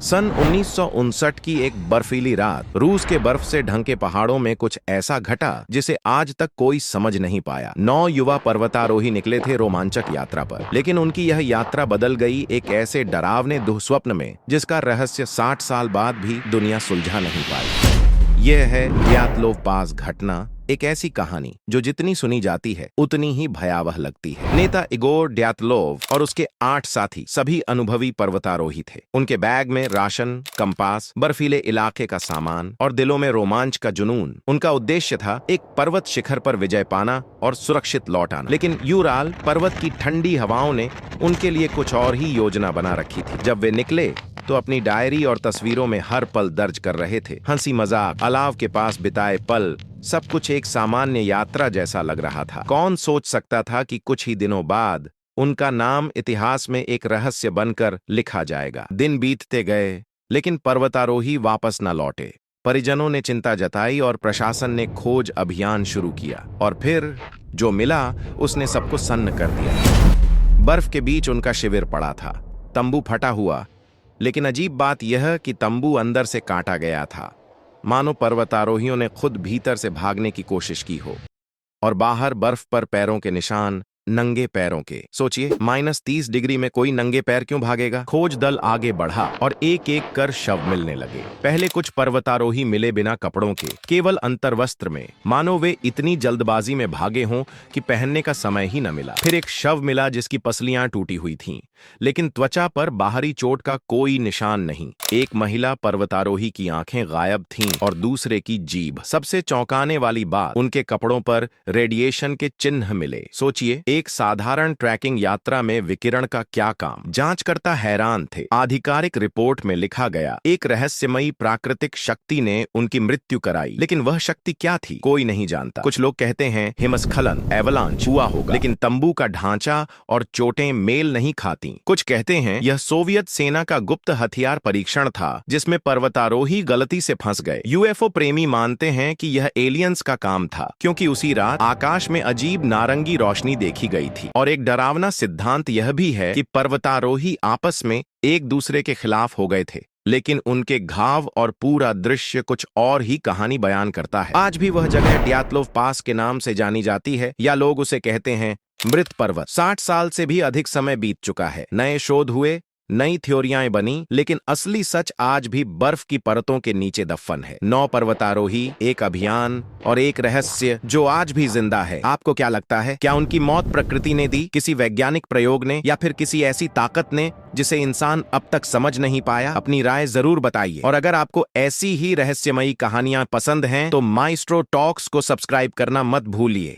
सन 1959 की एक बर्फीली रात रूस के बर्फ से ढंके पहाड़ों में कुछ ऐसा घटा जिसे आज तक कोई समझ नहीं पाया। 9 युवा पर्वतारोही निकले थे रोमांचक यात्रा पर, लेकिन उनकी यह यात्रा बदल गई एक ऐसे डरावने दुःस्वप्न में जिसका रहस्य 60 साल बाद भी दुनिया सुलझा नहीं पाई। यह है ड्यातलोव पास घटना, एक ऐसी कहानी जो जितनी सुनी जाती है उतनी ही भयावह लगती है। नेता इगोर ड्यातलोव और उसके 8 साथी सभी अनुभवी पर्वतारोही थे। उनके बैग में राशन, कंपास, बर्फीले इलाके का सामान और दिलों में रोमांच का जुनून। उनका उद्देश्य था एक पर्वत शिखर पर विजय पाना और सुरक्षित लौट आना। लेकिन यूराल पर्वत की ठंडी हवाओं ने उनके लिए कुछ और ही योजना बना रखी थी। जब वे निकले तो अपनी डायरी और तस्वीरों में हर पल दर्ज कर रहे थे। हंसी मजाक, अलाव के पास बिताए पल, सब कुछ एक सामान्य यात्रा जैसा लग रहा था। कौन सोच सकता था कि कुछ ही दिनों बाद उनका नाम इतिहास में एक रहस्य बनकर लिखा जाएगा। दिन बीतते गए, लेकिन पर्वतारोही वापस न लौटे। परिजनों ने चिंता जताई और प्रशासन ने खोज अभियान शुरू किया, और फिर जो मिला उसने सबको सन्न कर दिया। बर्फ के बीच उनका शिविर पड़ा था, तंबू फटा हुआ, लेकिन अजीब बात यह कि तंबू अंदर से काटा गया था, मानो पर्वतारोहियों ने खुद भीतर से भागने की कोशिश की हो। और बाहर बर्फ पर पैरों के निशान, नंगे पैरों के। सोचिए, -30 डिग्री में कोई नंगे पैर क्यों भागेगा? खोज दल आगे बढ़ा और एक एक कर शव मिलने लगे। पहले कुछ पर्वतारोही मिले बिना कपड़ों के, केवल अंतर्वस्त्र में, मानो वे इतनी जल्दबाजी में भागे हों कि पहनने का समय ही न मिला। फिर एक शव मिला जिसकी पसलियां टूटी हुई थीं, लेकिन त्वचा पर बाहरी चोट का कोई निशान नहीं। एक महिला पर्वतारोही की आंखें गायब थीं और दूसरे की जीभ। सबसे चौंकाने वाली बात, उनके कपड़ों पर रेडिएशन के चिन्ह मिले। सोचिए, एक साधारण ट्रैकिंग यात्रा में विकिरण का क्या काम? जांचकर्ता हैरान थे। आधिकारिक रिपोर्ट में लिखा गया, एक रहस्यमयी प्राकृतिक शक्ति ने उनकी मृत्यु कराई। लेकिन वह शक्ति क्या थी, कोई नहीं जानता। कुछ लोग कहते हैं हिमस्खलन, एवलांच हुआ होगा, लेकिन तंबू का ढांचा और चोटें मेल नहीं खाती। कुछ कहते हैं यह सोवियत सेना का गुप्त हथियार परीक्षण था जिसमें पर्वतारोही गलती से फंस गए। यूएफओ प्रेमी मानते हैं कि यह एलियंस का काम था, क्योंकि उसी रात आकाश में अजीब नारंगी रोशनी देखी गई थी। और एक डरावना सिद्धांत यह भी है कि पर्वतारोही आपस में एक दूसरे के खिलाफ हो गए थे, लेकिन उनके घाव और पूरा दृश्य कुछ और ही कहानी बयान करता है। आज भी वह जगह ड्यातलोव पास के नाम से जानी जाती है, या लोग उसे कहते हैं मृत पर्वत। 60 साल से भी अधिक समय बीत चुका है। नए शोध हुए, नई थ्योरियां बनी, लेकिन असली सच आज भी बर्फ की परतों के नीचे दफन है। 9 पर्वतारोही, एक अभियान और एक रहस्य जो आज भी जिंदा है। आपको क्या लगता है, क्या उनकी मौत प्रकृति ने दी, किसी वैज्ञानिक प्रयोग ने, या फिर किसी ऐसी ताकत ने जिसे इंसान अब तक समझ नहीं पाया? अपनी राय जरूर बताइए। और अगर आपको ऐसी ही रहस्यमयी कहानियां पसंद हैं तो माइस्ट्रो टॉक्स को सब्सक्राइब करना मत भूलिए।